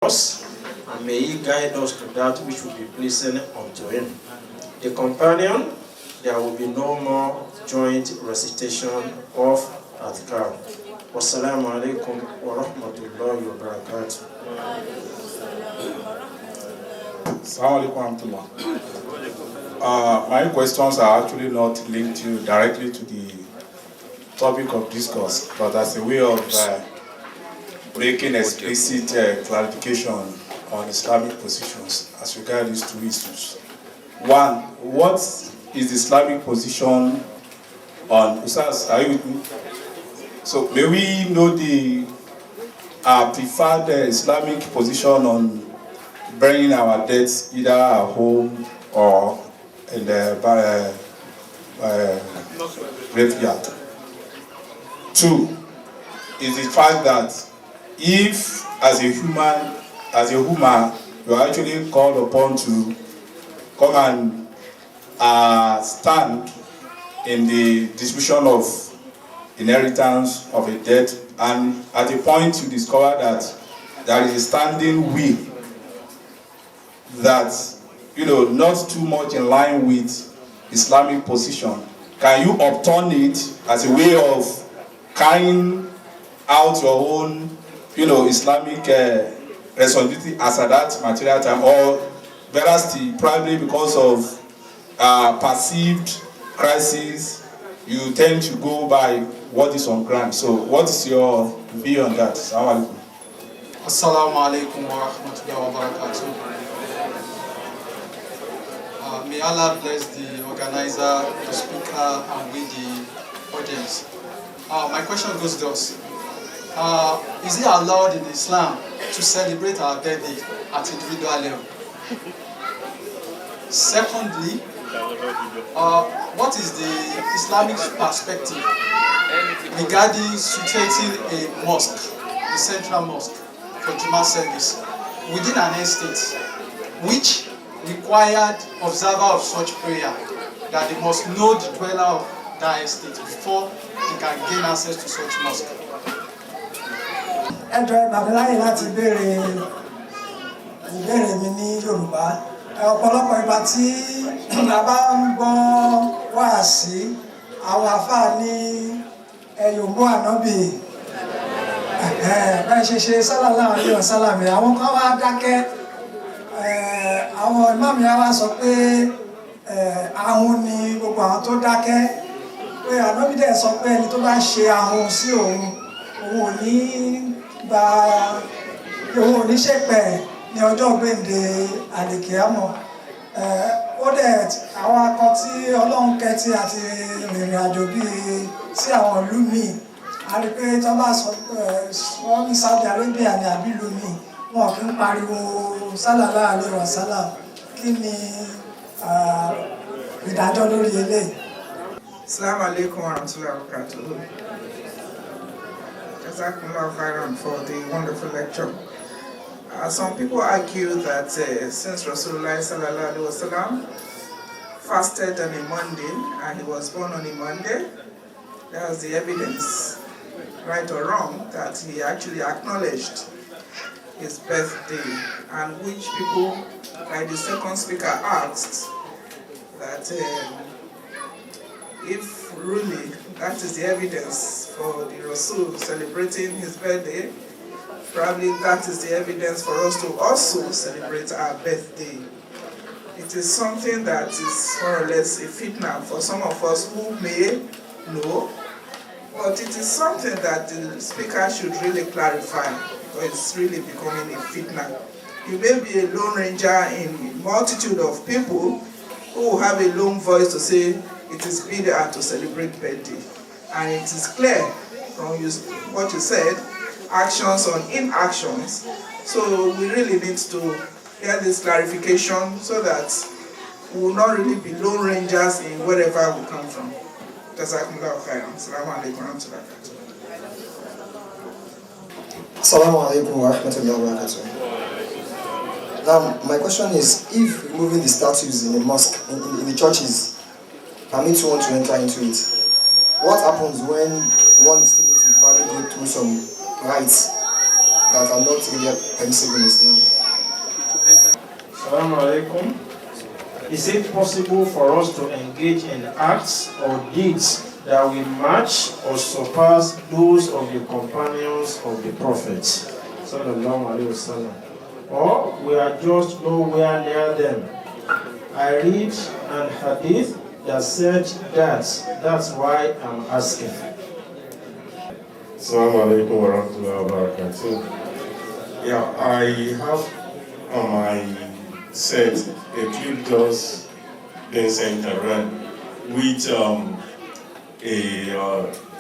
us, and may He guide us to that which will be pleasing unto Him. The companion, there will be no more joint recitation of Adhkar. Wassalamu alaikum wa rahmatullahi wa barakatuh. Assalamu alaikum wa rahmatullah. My questions are actually not linked directly to the topic of discourse, but as a way of breaking explicit clarification on Islamic positions as regards these two issues. One, what is the Islamic position on Ustaz? Are you with me? So may we know the preferred Islamic position on burying our dead either at home or in the graveyard. Two is the fact that if as a human you are actually called upon to come and stand in the distribution of inheritance of a debt, and at a point you discover that there is a standing will that not too much in line with Islamic position, can you upturn it as a way of carrying out your own Islamic responsibility as at that material time, or whereas probably because of perceived crisis you tend to go by what is on ground? So what is your view on that? Assalamu alaikum wa rahmatullahi wa barakatuh. May Allah bless the organizer, the speaker, and with the audience. My question goes thus. Is it allowed in Islam to celebrate our birthday at individual level? Secondly, what is the Islamic perspective regarding situating a mosque, a central mosque, for Jummah service within an estate which required observer of such prayer that they must know the dweller of that estate before they can gain access to such mosque? Ẹjọ́ ìbàdíláyè láti béèrè ìbéèrè mi ní Yorùbá. Ọ̀pọ̀lọpọ̀ ìgbà tí a bá ń gbọ́ wáàsí, àwọn àfáà ní ẹ̀yọ̀mbó ànábì bẹ́ẹ̀ ṣe sallallahu alaihi wasallam, àwọn kan wá dákẹ́. Àwọn ìmáàmù wa sọ pé ahun ni gbogbo àwọn tó dákẹ́, pé ànábì dẹ̀ sọ pé ẹni tó bá ṣe ahun sí òun ò ní ṣépè ní ọjọ́ gbèǹde àlìkíyámọ̀. Ó dẹ̀ àwọn akọ tí Ọlọ́run kẹ́tì àti rìnrìn àjò bíi sí àwọn ìlú míì, a rí pé tó bá sọ wọ́n ní Saudi Arabia ní àbí ìlú míì, wọn kì í pariwo sallallahu alaihi wasallam. Kí ni ìdájọ́ lórí eléyìí? Assalamu alaikum wa rahmatullahi wa barakatuh. Jazakumullahu khairan for the wonderful lecture. Some people argue that since Rasulullah sallallahu alaihi wasallam fasted on a Monday and he was born on a Monday, that was the evidence, right or wrong, that he actually acknowledged his birthday, and which people, like the second speaker asked, that if really that is the evidence for the Rasul celebrating his birthday, probably that is the evidence for us to also celebrate our birthday. It is something that is more or less a fitna for some of us who may know, but it is something that the speaker should really clarify, because it's really becoming a fitna. You may be a lone ranger in a multitude of people who have a lone voice to say it is bid'ah to celebrate birthday. And it is clear from what you said, actions on inactions. So we really need to hear this clarification so that we will not really be lone rangers in wherever we come from. Jazakumullahu khairan. Assalamu alaikum wa rahmatullahi wa barakatuh. Assalamu alaikum wa rahmatullahi wa barakatuh. My question is, if removing the statues in the mosque, in the churches, permits one to enter into it, what happens when one still needs to probably go through some rites that are not really permissible in Islam. Assalamu alaikum. Is it possible for us to engage in acts or deeds that will match or surpass those of the companions of the Prophet? Sallallahu alaihi wasallam. Or we are just nowhere near them? I read an hadith that said that. That's why I'm asking. Assalamu alaikum wa rahmatullahi wa barakatuh. Yeah, I have on my set a clip just been sent around with a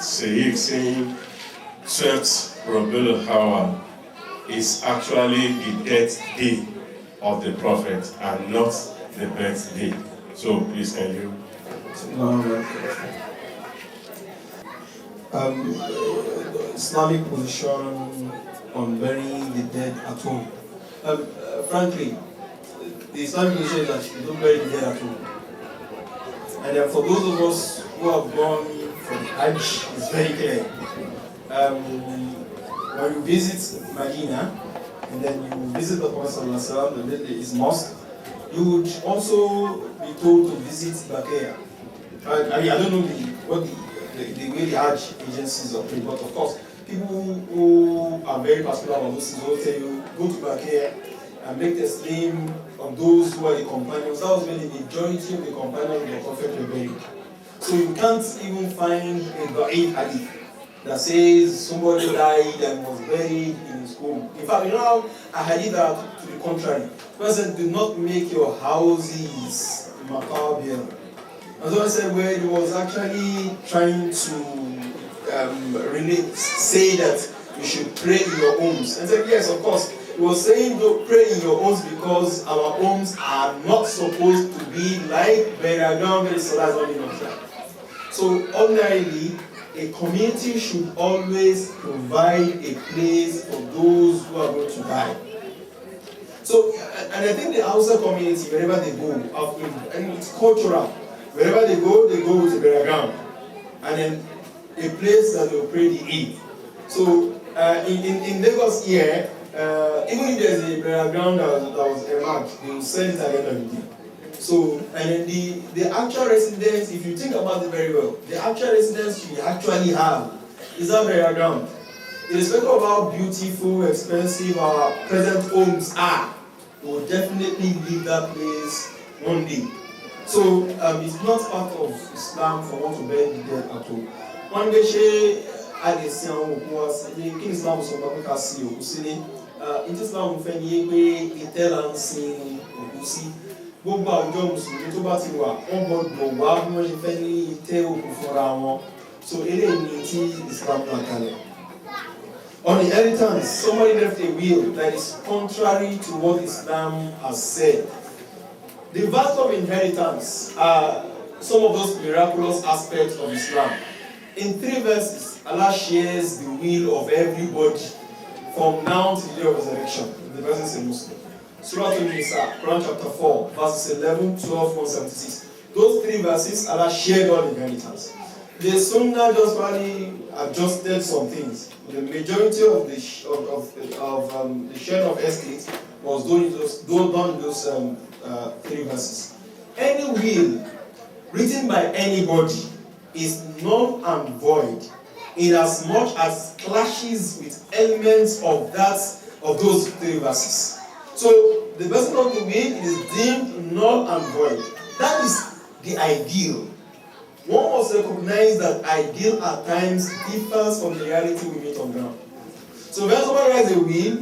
Shaykh saying 12th Rabiul Awwal is actually the death day of the Prophet and not the birthday. So please can you? Islamic position on burying the dead at home. Frankly, the Islamic position is that you don't bury the dead at home. And for those of us who have gone for the Hajj, it's very clear. When you visit Medina, and then you visit the Prophet ﷺ, and then there is mosque, you would also be told to visit Baqiyah. I don't know the way the Hajj agencies operate, but of course, people who are very particular about those things will tell you, go to Baqiyah and make the name of those who are the companions. That was when the majority of the companions of the Prophet were buried. So you can't even find a Da'if hadith that says somebody died and was buried in his home. In fact, you know a hadith that to the contrary. Person, do not make your houses maqabir. And so I said where he was actually trying to really say that you should pray in your homes. And said yes, of course. He was saying don't pray in your homes because our homes are not supposed to be like burial ground where the salah is only not like. So ordinarily, a community should always provide a place for those who are going to die. So, and I think the Hausa community, wherever they go, and it's cultural, wherever they go with a burial ground, and then a place that they will pray the Eid. So, in Lagos here, even if there's a burial ground that was earmarked, they will send it at the end of the day. So, and then the actual residence, if you think about it very well, the actual residence you actually have is that burial ground. Irrespective of how beautiful, expensive our present homes are, we will definitely leave that place one day. So, it's not part of Islam for one to bury the dead at all. One day, in Islam, in Islam, gbogbo àwùjọ mùsùlùmí tó bá ti wà wọ́n gbọ́dọ̀ wá bí wọ́n ṣe fẹ́ ní ìtẹ́ òkú fúnra wọn. So eléyìí ni tí Islam là kalẹ̀. On inheritance, somebody left a will that is contrary to what Islam has said. The verse of inheritance are some of those miraculous aspects of Islam. In 3 verses, Allah shares the will of everybody from now to the day of resurrection. The person is a Muslim. Surah Al-Nisa, Quran chapter 4, verses 11, 12, 176. Those 3 verses, Allah shared all inheritance. The Sunnah just really adjusted some things. The majority of the share of estates was done in those 3 verses. Any will written by anybody is null and void in as much as clashes with elements of those 3 verses. So the person of the will is deemed null and void. That is the ideal. One must recognize that ideal at times differs from the reality we meet on ground. So when somebody writes a will,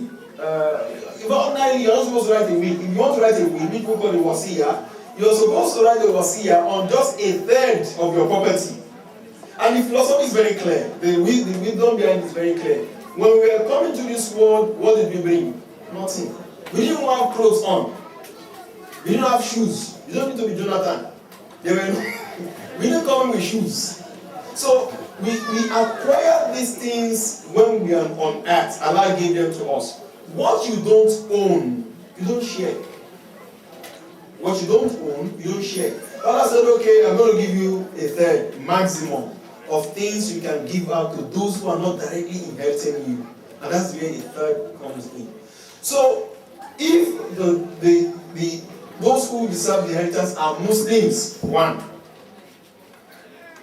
if ordinarily you're not supposed to write a will. If you want to write a will, people call it wasiya, you're supposed to write a wasiya on just 1/3 of your property. And the philosophy is very clear. The wisdom behind it is very clear. When we were coming to this world, what did we bring? Nothing. We didn't have clothes on. We didn't have shoes. You don't need to be Jonathan. We didn't come in with shoes. So we acquire these things when we are on earth. Allah gave them to us. What you don't own, you don't share. What you don't own, you don't share. Allah said, okay, I'm going to give you 1/3 maximum of things you can give out to those who are not directly inheriting you. And that's where the third comes in. So, if those who deserve the inheritance are Muslims, 1.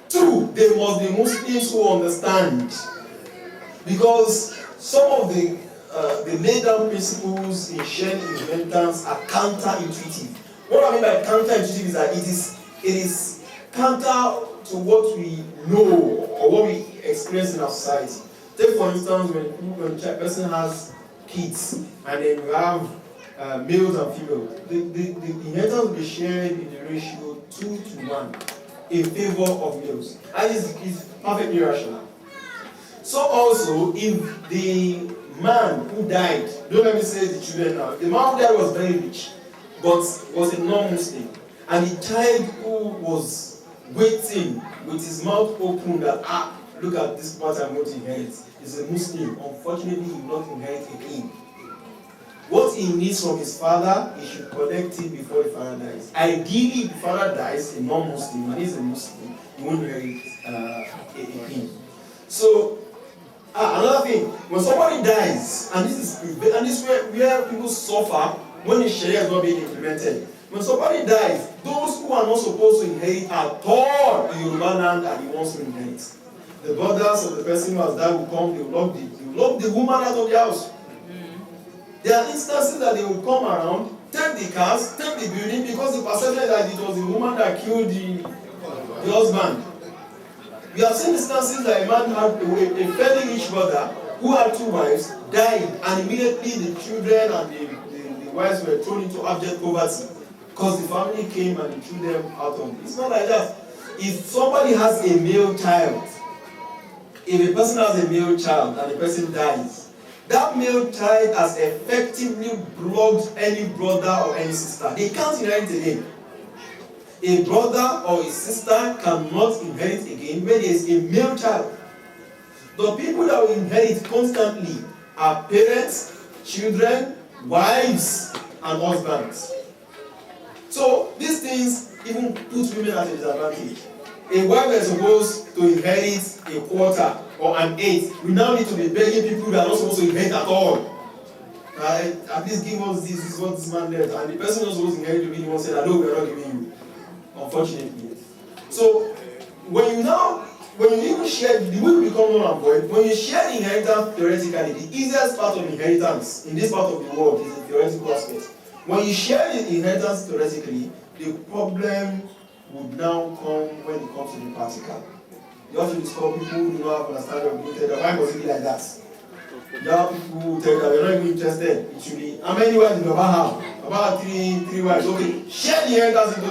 2, they must be Muslims who understand. Because some of the laid down principles in sharing inheritance are counterintuitive. What I mean by counterintuitive is that it is counter to what we know or what we experience in our society. Take for instance, when a person has kids and then you have males and females, the inheritance will be shared in the ratio 2 to 1 in favor of males. And it's perfectly rational. So also, if the man who died, don't let me say the children now, the man who died was very rich, but was a non-Muslim, and the child who was waiting with his mouth open that, look at this part I'm going to inherit, is a Muslim. Unfortunately, he will not inherit again. What he needs from his father, he should collect it before the father dies. Ideally, if the father dies, a non-Muslim, and he's a Muslim, he won't inherit again. So, another thing, when somebody dies, and this is where people suffer when the Sharia is not being implemented. When somebody dies, those who are not supposed to inherit at all in Yoruba land are the ones who inherit. The brothers of the person who has died will come, they will lock the woman out of the house. There are instances that they will come around, take the cars, take the building, because the perception that it was the woman that killed the husband. We have seen instances that a man had a fairly rich brother who had 2 wives, died, and immediately the children and the wives were thrown into abject poverty because the family came and threw them out of it. It's not like that. If somebody has a male child, if a person has a male child and the person dies, that male child has effectively blocked any brother or any sister. They can't inherit again. A brother or a sister cannot inherit again when there is a male child. The people that will inherit constantly are parents, children, wives, and husbands. So these things even put women at a disadvantage. A wife is supposed to inherit a quarter or an eighth. We now need to be begging people who are not supposed to inherit at all. At least give us this is what this man left. And the person who is supposed to inherit the one said, no, we are not giving you. Unfortunately. So when you even share, the will become null and void. When you share the inheritance theoretically, the easiest part of inheritance in this part of the world is the theoretical aspect. When you share the inheritance theoretically, the problem would now come when it comes to the practical. You have to discover people who do not have understanding of limited. Why must it be like that? You have people who tell you that you're not even interested. It should be, how many wives do you have? About three wives. Okay, share the inheritance into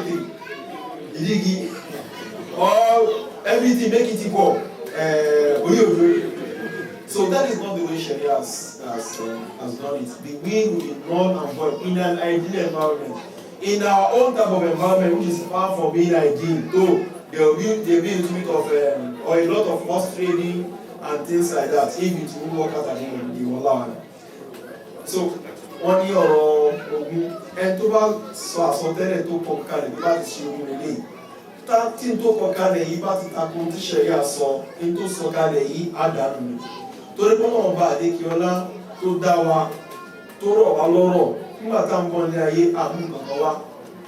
3. Or everything, make it equal. So that is not the way Sharia has done it. The will will be null and void in an ideal environment. In our own type of environment, which is far from being ideal, though there will be a little bit of or a lot of horse trading and things like that. If it will work out at the end, you will allow. So, one year or and to about so assorted to Pokale, that is you really. Tí tó kọkalẹ̀ yìí bá ti takun tí Sharia sọ, ní tó sọkalẹ̀ yìí àdánù ni. Torí pé wọ́n bá Adékíọlá tó dá wa, tó rọ̀ wá lọ́rọ̀, nígbà tá ń bọ̀ ní ayé àmú kankan wá.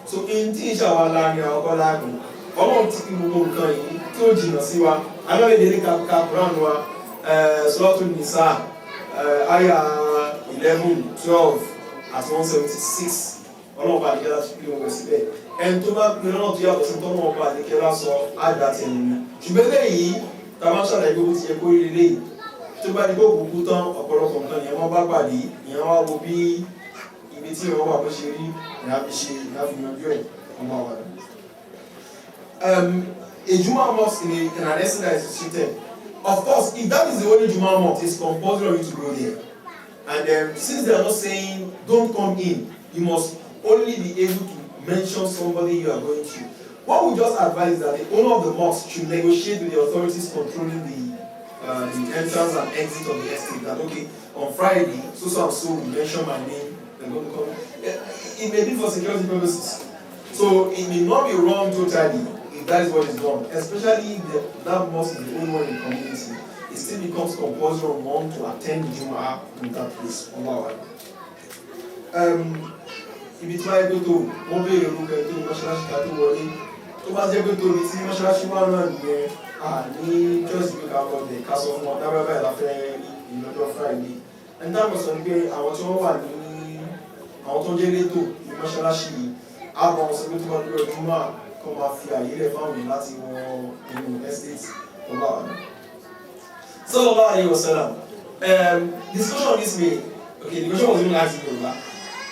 So in tí ìṣàwà láàrin àwọn ọkọ̀ láàrin, Ọlọ́run ti fi gbogbo nǹkan yìí tí ó jìnnà sí wa. Alọ́lẹ̀dẹ̀ ní Quran wa, Suratul Nisa, Aya 11, 12, àti 176. Ọlọ́run bá Adékíọlá ti fi gbogbo síbẹ̀. Ẹni tó bá pinnu náà tó yàtọ̀ sí tọ́nà ọba àdékẹ́lá sọ àdá tẹ̀lé mi. Ṣùgbọ́n lẹ́yìn tá a máa ń ṣàlàyé gbogbo ti yẹ kó rí lélẹ́yìí. Tó bá di kó kúkú tán ọ̀pọ̀lọpọ̀ nǹkan ìyẹn wọ́n bá pàdé, ìyẹn wá wo bí ibi tí ìwọ́n wà bó ṣe rí ìyá fi ṣe ìyá fi yanjú ẹ̀ ọmọ wa. A Juma mosque in an essence that is restricted. Of course, if that is the only Juma mosque, it's compulsory for you to go there. And since they are not saying don't come in, you must only be able to mention somebody you are going to. What we just advise is that the owner of the mosque should negotiate with the authorities controlling the entrance and exit of the estate. That okay, on Friday, so and so will mention my name. They're going to come. It may be for security purposes, so it may not be wrong totally if that is what is done. Especially if that mosque is the only one in the community. it still becomes compulsory on one to attend Jumu'ah in that place. Ibi tí wọ́n yẹ pé tó wọ́n béèrè orúkọ ẹ̀ tó ní mọ́ṣáláṣí ká tó wọlé tó bá jẹ́ pé tó ní tí mọ́ṣáláṣí wà náà nìyẹn ní just bí ká lọ bẹ̀ ká sọ fún wọn dábàá báyìí láfẹ́ ìlọ́jọ́ Friday ẹni táwọn sọ ni pé àwọn tí wọ́n wà ní àwọn tó jẹ́ létò ní mọ́ṣáláṣí yìí á bọ̀ wọn sọ pé tó bá dúró Jímọ̀ kó máa fi àyè lẹ̀ fáwọn èèyàn láti wọ inú estate ọba wa. Sallallahu alaihi wasallam. Discussion on this way, okay, the question was even asked in Yoruba.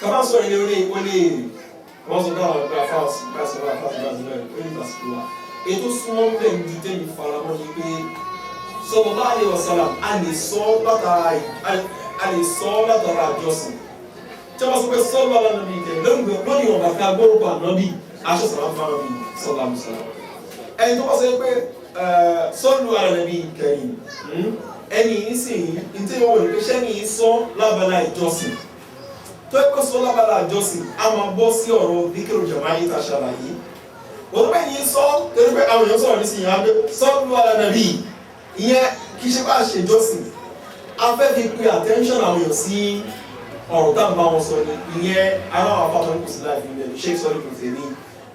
Kaba sọ ilé orí wọ́n sọ dáhùn ọ̀gá fáwọ̀sì báṣọ bá fáwọ̀sì bẹ́ẹ̀ ó ní ìdásíkò wa. Ètò súnmọ́ bẹ́ẹ̀ ní tẹ́mi faramọ́ ni pé Sallallahu alaihi wasallam a lè sọ látara àjọsìn. Tí wọ́n sọ pé sọ́lọ́ aláàbí ìtẹ̀ lónìí wọn bàtà gbórúkọ ànábì aṣọ sàrà fún ànábì sallallahu alaihi wasallam. Ẹni tó wọ́n sọ pé sọ́lù aláàbí ìkẹyìn ẹni yìí sì ń tí wọ́n wọ̀ ní pé sẹ́ni yìí sọ lábala ìjọsìn. Tó ẹ̀kọ́ sọ lábala ìjọsìn a máa bọ́ sí ọ̀rọ̀ díkìrù jàmáyé tá a ṣàlàyé. Òtún bẹ́ẹ̀ yìí sọ torí pé àwọn èèyàn sọ̀rọ̀ nísìnyí á gbé sọ́lù aláàbí ìyẹn kì í ṣe bá ṣe ìjọsìn. A fẹ́ fi pe attention àwọn èèyàn sí ọ̀rọ̀ tá à ń bá wọn sọ ni ìyẹn aláwọ̀ afáfẹ́ kò sí láì fi ilẹ̀ Sheikh sọ́lù kò tẹ̀ ní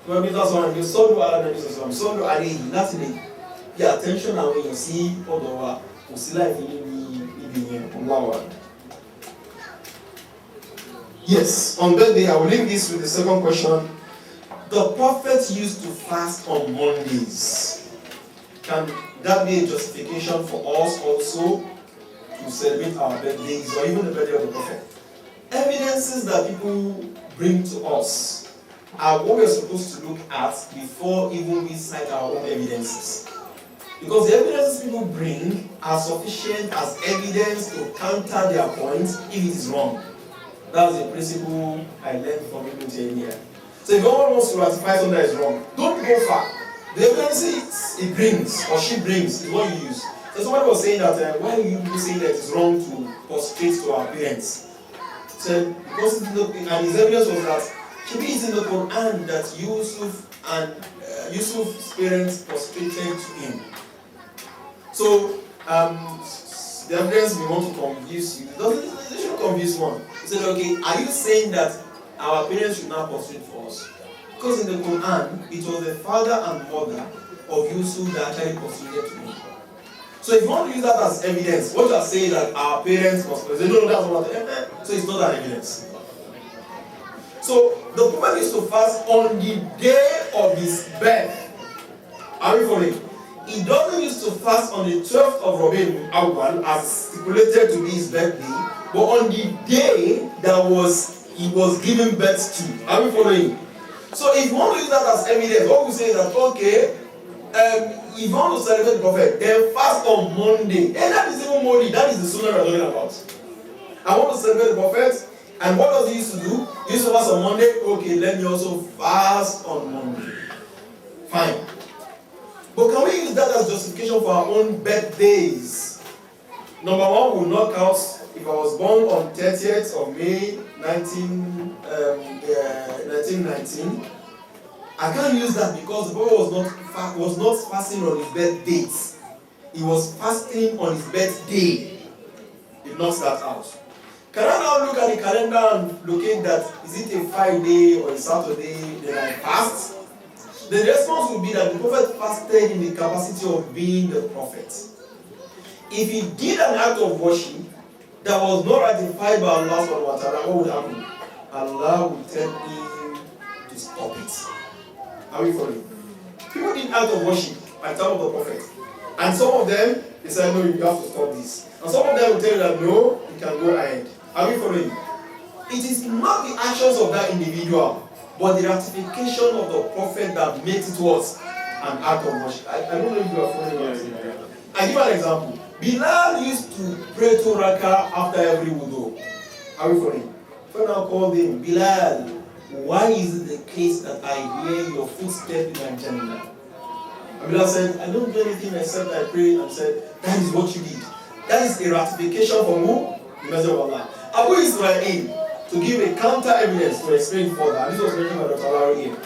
wọ́n bí sọ́sọ́ rẹ̀ sọ́lù aláàbí sọ́sọ́ sọ́lù àlẹ́ yìí láti lè pe attention àwọn èèyàn sí ọ̀dọ̀ wa kò sí láì fi ibi yẹn ọ̀láwà. Yes, on that day I will link this with the second question. The prophet used to fast on Mondays. Can that be a justification for us also to celebrate our birthdays or even the birthday of the prophet? Evidences that people bring to us are what we're supposed to look at before even we cite our own evidences. Because the evidences people bring are sufficient as evidence to counter their points if it is wrong. That's the principle I learned from Ibn Taymiyyah. So if anyone wants to ratify something that is wrong, don't go far. The evidence he brings or she brings is what you use. So somebody was saying that why are you saying that it's wrong to prostrate to our parents? So because and his evidence was that she is in the Quran that Yusuf and Yusuf's parents prostrated to him. So the evidence we want to convince you, it shouldn't convince one. He said, okay, are you saying that our parents should not prostrate for us? Because in the Quran, it was the father and mother of Yusuf that actually prostrated to him. So if you want to use that as evidence, what you are saying that our parents must prostrate, no, that's not so it's not an evidence. So the prophet used to fast on the day of his birth. Are we following? He doesn't used to fast on the 12th of Rabiul Awwal as stipulated to be his birthday, but on the day that he was given birth to. Are we following? So if you want to use that as evidence, what we say is that okay, if you want to celebrate the prophet, then fast on Monday. And that is even more, that is the sunnah we're talking about. I want to celebrate the prophet, and what does he used to do? He used to fast on Monday. Okay, let me also fast on Monday. Fine. But can we use that as justification for our own birthdays? Number one, will not count if I was born on 30th of May 1919. I can't use that because the prophet was not fasting on his birth date. He was fasting on his birthday. Did not start out. Can I now look at the calendar and locate that is it a Friday or a Saturday that I fast? The response would be that the prophet fasted in the capacity of being the prophet. If he did an act of worship that was not ratified by Allah subhanahu wa ta'ala, what would happen? Allah would tell him to stop it. Are we following? People did act of worship at the time of the prophet. And some of them, they said, no, you have to stop this. And some of them will tell you that, no, you can go ahead. Are we following? It is not the actions of that individual, but the ratification of the prophet that makes it was an act of worship. I don't know if you are following what I'm saying. I give an example. Bilal used to pray 2 rakah after every wudu. Are we following? When I called him, Bilal, why is it the case that I hear your footsteps in my Jannah? And Bilal said, I don't do anything except I pray and said, that is what you did. That is a ratification from who? The Messenger of Allah. Abu Israel, to give a counter evidence to explain further, and this was mentioned by Dr. Lowry here,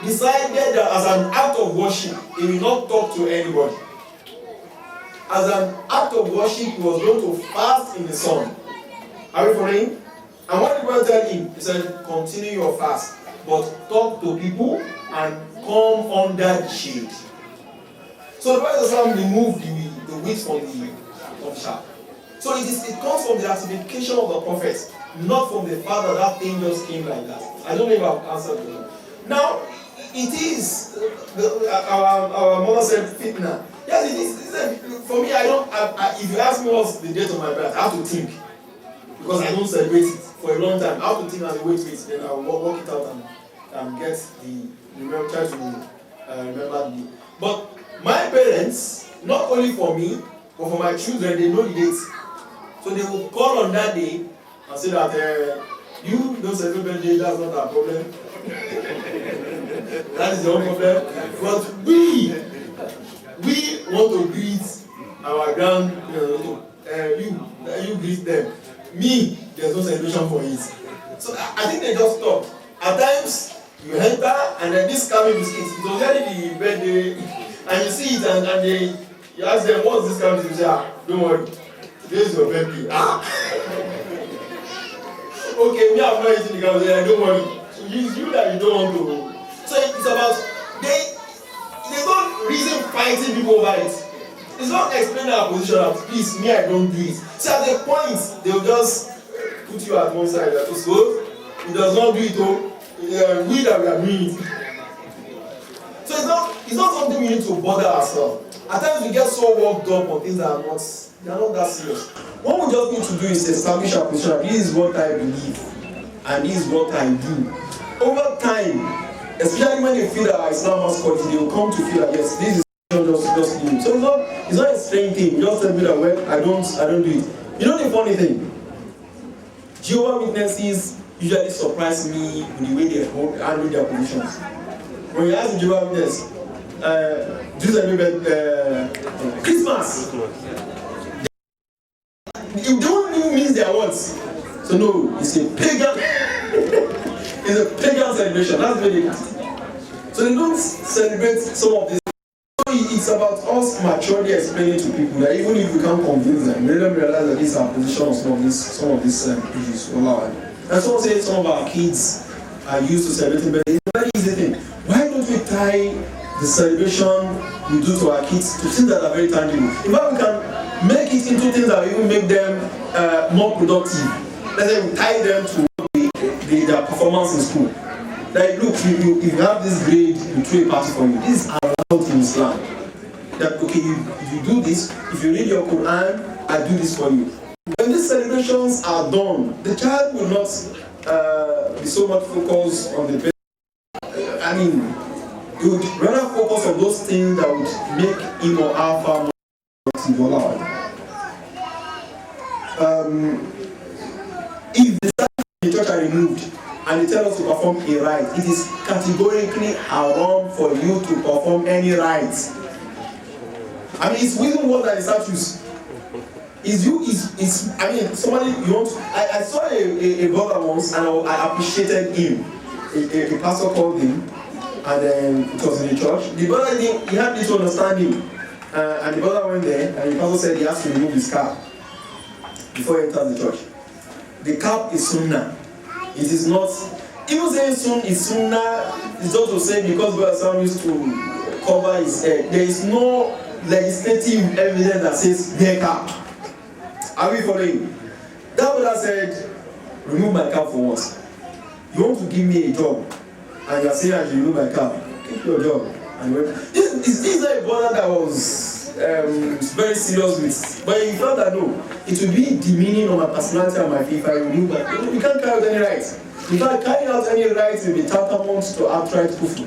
decided that as an act of worship, he will not talk to anybody. as an act of worship, he was going to fast in the sun. Are we following? And what did God tell him? He said, continue your fast, but talk to people and come under the shade. So the Prophet removed the wheat from the chaff. So it comes from the ratification of the prophets, not from the fact that that thing just came like that. I don't know if I've answered you. Now, it is, our mother said, fitna. Yes, it is. For me, if you ask me what's the date of my birth, I have to think. Because I don't celebrate it for a long time. I have to think and wait for it. Then I'll work it out and get try to remember the. But my parents, not only for me, but for my children, they know the dates. So they will call on that day and say that you don't celebrate birthday, that's not our problem. That is your own problem. But we want to greet our you greet them. Me, there's no celebration for it. So I think they just stop. At times, you enter and then this coming biscuit, it was already the birthday, and you see it and you ask them, what's this coming biscuit? They say, don't worry, today is your birthday. Okay, we have not eaten the coming biscuit, don't worry. It's you that you don't want to. So it's about, they don't reason fighting people over it. It's not explaining our position that, please, me, I don't do it. So at the point, they'll just put you at one side. That is good. He does not do it, we that we are doing it. So it's not something we need to bother ourselves. At times we get so worked up on things that are not that serious. What we just need to do is establish our position. This is what I believe, and this is what I do. Over time, especially when they feel that our Islam has quality, they will come to feel that yes, this is just do. So it's not a strange thing. You just tell me that well, I don't do it. You know the funny thing? Jehovah's Witnesses usually surprise me with the way they handle their positions. When you ask the Jehovah's Witness, do you Christmas? It don't mean their words. So no, it's a pagan. It's a pagan celebration. That's what they ask. So they don't celebrate some of this. It's about us maturely explaining to people that even if we can't convince them, let them realize that this is our position on some of these issues. And someone says some of our kids are used to celebrating, but it's a very easy thing. Why don't we tie the celebration we do to our kids to things that are very tangible? In fact, we can make it into things that even make them more productive. Let's say we tie them to their performance in school. Like, look, if you have this grade, we throw a party for you. This is allowed in Islam. That, okay, if you do this, if you read your Quran, I do this for you. When these celebrations are done, the child will not be so much focused on the best. I mean, he would rather focus on those things that would make him or her far more productive. If the statues in the church are removed, and they tell us to perform a rite, it is categorically haram for you to perform any rite. I mean, it's within what are the statues. I mean, somebody you want. I saw a brother once, and I appreciated him. A pastor called him, and then it was in the church. The brother he had this understanding, and the brother went there, and the pastor said he has to remove his cap before he enters the church. The cap is sunnah. It is not, even saying soon is sunnah, is just to say because Brother Sam used to cover his head. There is no legislative evidence that says hair cap. Are we following? That brother said, remove my cap for what? You want to give me a job, and you are saying I should remove my cap. Keep your job. And this is a brother that was very serious with, but he felt that no, it would be demeaning on my personality and my faith if I remove that. You can't carry out any rights. In fact, carrying out any rights will be tantamount to outright kufr.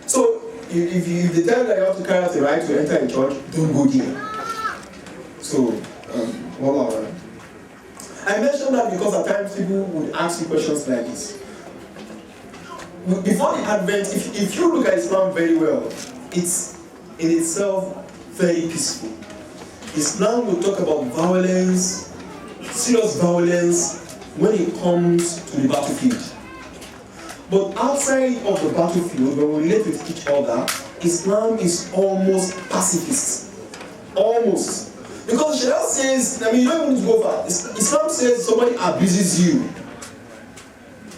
So if they tell you that you have to carry out a right to enter a church, don't go there. So I mentioned that because at times people would ask you questions like this. Before the Advent, if you look at Islam very well, it's in itself very peaceful. Islam will talk about violence, serious violence, when it comes to the battlefield. But outside of the battlefield, when we relate with each other, Islam is almost pacifist. Almost. Because Sharia says, I mean, you don't even need to go far. Islam says somebody abuses you.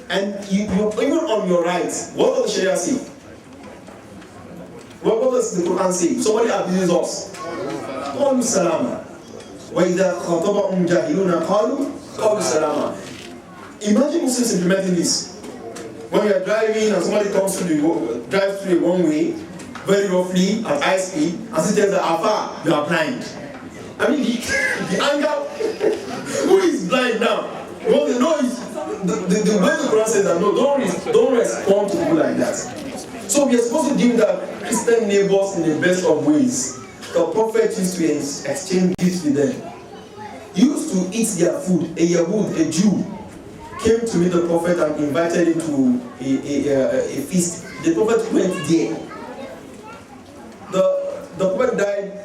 And you're even on your right. What does the Sharia say? What does the Quran say? Somebody abuses us. قَالُوا سَلَامًا وَإِذَا خَاطَبَهُمْ جَاهِلُونَ قَالُوا سَلَامًا. Imagine Muslims implementing this. When you are driving and somebody comes drives through a one way, very roughly at high speed, and he tells the Alpha, you are blind. I mean, the anger, who is blind now? Well, the way the Quran says that, no, don't respond to people like that. So we are supposed to deal with our Christian neighbors in the best of ways. The Prophet used to exchange gifts with them. He used to eat their food. A Yahud, a Jew, came to meet the Prophet and invited him to a feast. The Prophet went there. The Prophet died.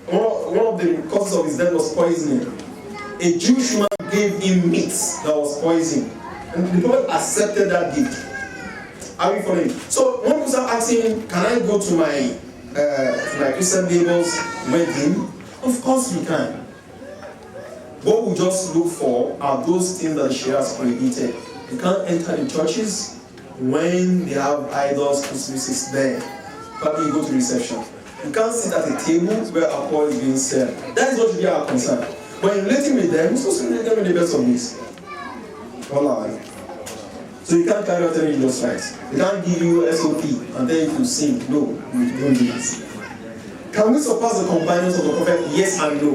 One of the causes of his death was poisoning. A Jewish man gave him meat that was poison. And the Prophet accepted that gift. Are we following? So when people start asking, can I go to my Christian neighbor's wedding? Of course we can. What we just look for are those things that the Sharia has prohibited. You can't enter the churches when they have idols, crucifixes there. Probably you go to reception. You can't sit at a table where alcohol is being served. That is what should be our concern. When you're relating with them, you're supposed to relate them in the best of ways. So you can't carry out any religious rites. They can't give you SOP and tell you to sing. No, we don't do this. Can we surpass the companions of the Prophet? Yes and no.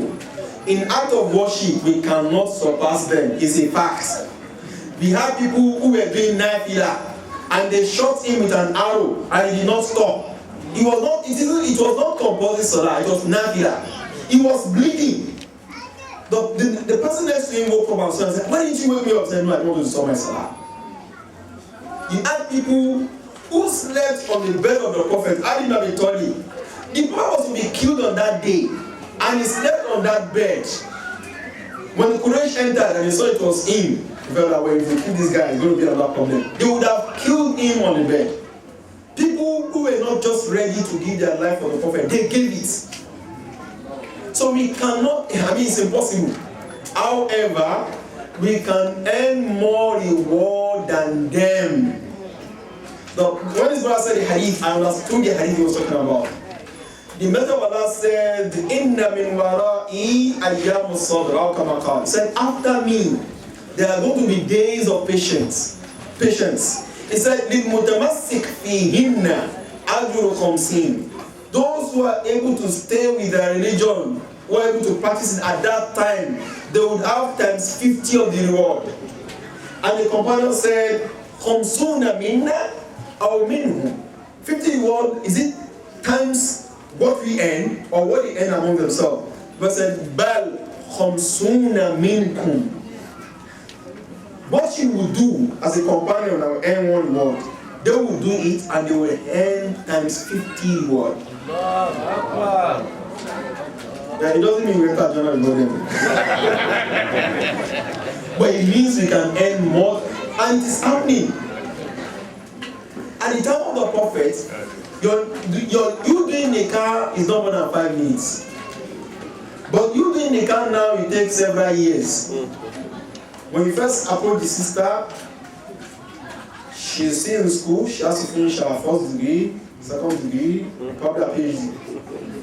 In act of worship, we cannot surpass them. It's a fact. We have people who were doing nafila and they shot him with an arrow and he did not stop. It was not compulsory salah, it was nafila. He was bleeding. The person next to him woke up and said, why didn't you wake me up? I said, no, I don't want to stop my salah. You had people who slept on the bed of the Prophet. I didn't have a toilet. The Prophet was to be killed on that day, and he slept on that bed. When the Quraysh entered and they saw it was him, they felt that way, if they kill this guy, it's going to be another problem. They would have killed him on the bed. People who were not just ready to give their life for the Prophet, they gave it. So we cannot, it's impossible. However, we can earn more reward than them. When this brother said the hadith, I understood the hadith he was talking about. The Messenger of Allah said, Inna min wara'i ayyamu sabr, aw kama qala. He said, after me, there are going to be days of patience. He said, لِلْمُتَمَسِّكْ فِيهِنَّ أَجْرُ خَمْسِينَ. Those who are able to stay with their religion, who are able to practice it at that time, they would have times 50 of the reward. And the companion said, خَمْسُونَ مِنَّا أَوْ مِنْهُ. 50 reward, is it times what we earn or what they earn among themselves? But said, بَلْ خَمْسُونَ مِنْكُمْ. What you will do as a companion that will earn one reward, they will do it and they will earn times 50 reward. Yeah, it doesn't mean we enter Jannah with them. But it means we can earn more, and it is happening. At the time of the Prophet, you doing the car is not more than 5 minutes. But you doing the car now, it takes several years. When we first approach the sister, she's still in school, she has to finish her first degree, second degree, probably a PhD.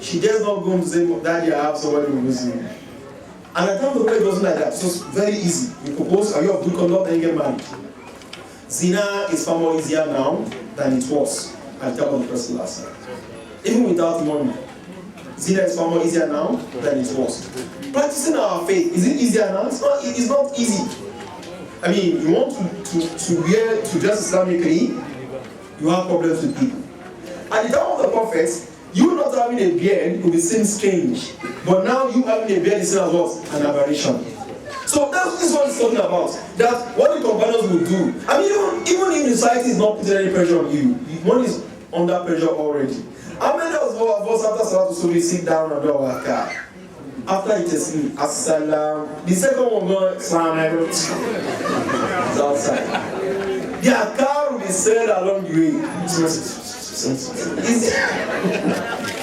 She just not going to say, Daddy, I have somebody who knows me. And at the time of the Prophet, it wasn't like that. So it's very easy. You propose, are you of good conduct, and you get married. Zina is far more easier now than it was at the time of the Prophet last year. Even without money. Zina is far more easier now than it was. Practicing our faith, is it easier now? It's not easy. I mean, you want to dress Islamically, you have problems with people. At the time of the prophets, you not having a beard will be seen strange. But now you having a beard is seen as what? An aberration. So this is what it's talking about. That what the companions will do. I mean, even if society is not putting any pressure on you, one is under pressure already. How many of us after Salat so we sit down and do our car? After it is As-salam, the second one goes Salam it's outside. Their car will be said along the way.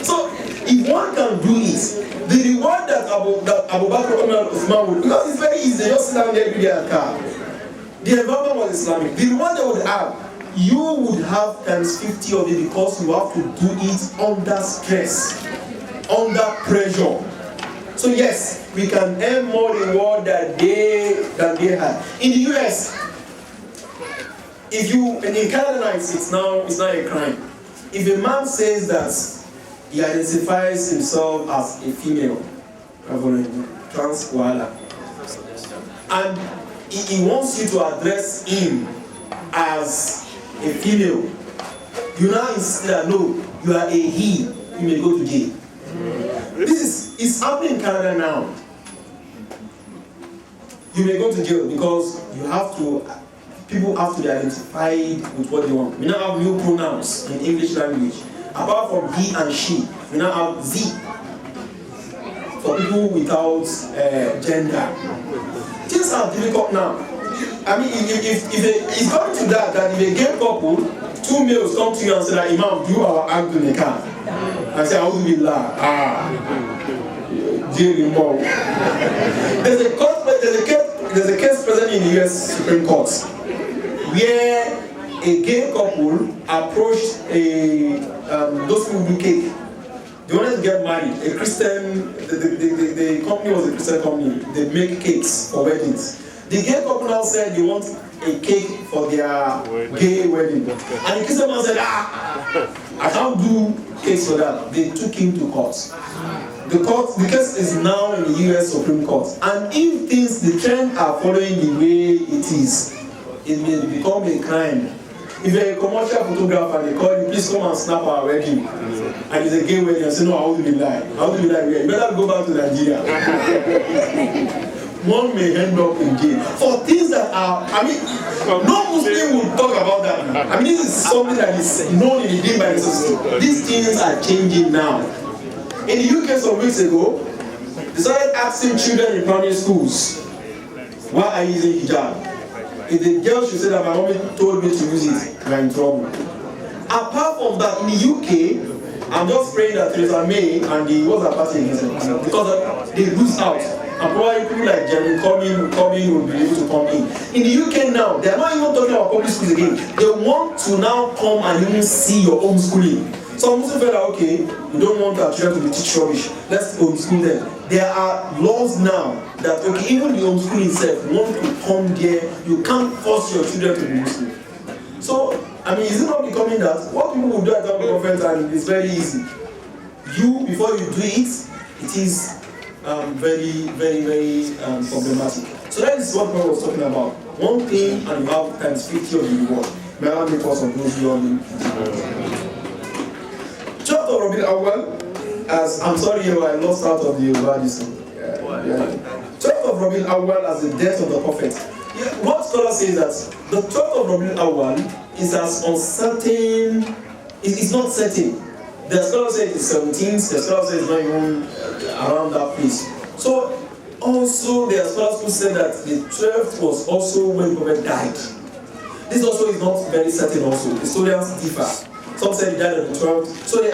So if one can do it, the reward that Abu Bakr and Uthman would, because it's very easy, they just sit down there with their car. The environment was Islamic. The reward they would have, you would have times 50 of it because you have to do it under stress, under pressure. So yes, we can earn more reward than they had. In the US, if you in Canada, it's not a crime. If a man says that he identifies himself as a female, trans koala, and he wants you to address him as a female, you now insist that no, you are a he, you may go to jail. This is happening in Canada now. You may go to jail because people have to be identified with what they want. We now have new pronouns in English language. Apart from he and she, we now have Z for people without gender. Things are difficult now. I mean, if it's coming to that if a gay couple, two males come to you and say that Imam, do our act in the car. I say, how do we laugh? There's a case present in the US Supreme Court where a gay couple approached those who do cake. They wanted to get married. A Christian, the company was a Christian company. They make cakes for weddings. The gay couple now said they want a cake for their gay wedding. And the Christian man said, I can't do cakes for that. They took him to court. The case is now in the US Supreme Court. And if the trend are following the way it is, it may become a crime. If you're a commercial photographer and they call you, please come and snap our wedding. And it's a gay wedding, and say, no, how do we lie? How do we lie? You better go back to Nigeria. One may end up in jail for things that are, no Muslim will talk about that. This is something that is known in the deen by the society. These things are changing now. In the UK some weeks ago, they started asking children in primary schools, why are you using hijab? If the girl should say that my mommy told me to use it, we are in trouble. Apart from that, in the UK, I'm just praying that Theresa May and the what's her party because they lose out. And probably people like Jeremy Corbyn will be able to come in. In the UK now, they are not even talking about public schools again. They want to now come and even see your homeschooling. So I'm also feel like, okay, we don't want our children to be teach rubbish. Let's homeschool them. There are laws now that, okay, even the homeschooling itself, want to come there, you can't force your children to be Muslim. So, is it not becoming that? What people will do at the government, and it's very easy. Before you do it, it is very, very, very problematic. So that is what Paul was talking about. One thing, and you have times 50 of the reward. May I make us of those learning? Chapter of Rabi Awal, as I'm sorry, I lost out of the Ubadism. Chapter of Rabi Awal as the death of the prophet. What scholar says that the 12th of Rabi Awal is as uncertain, it's not certain. The scholar says it's 17th, the scholar says it's not even around that place. So, also, there are scholars who said that the 12th was also when the prophet died. This also is not very certain also. Historians differ. Some said he died on the 12th. So they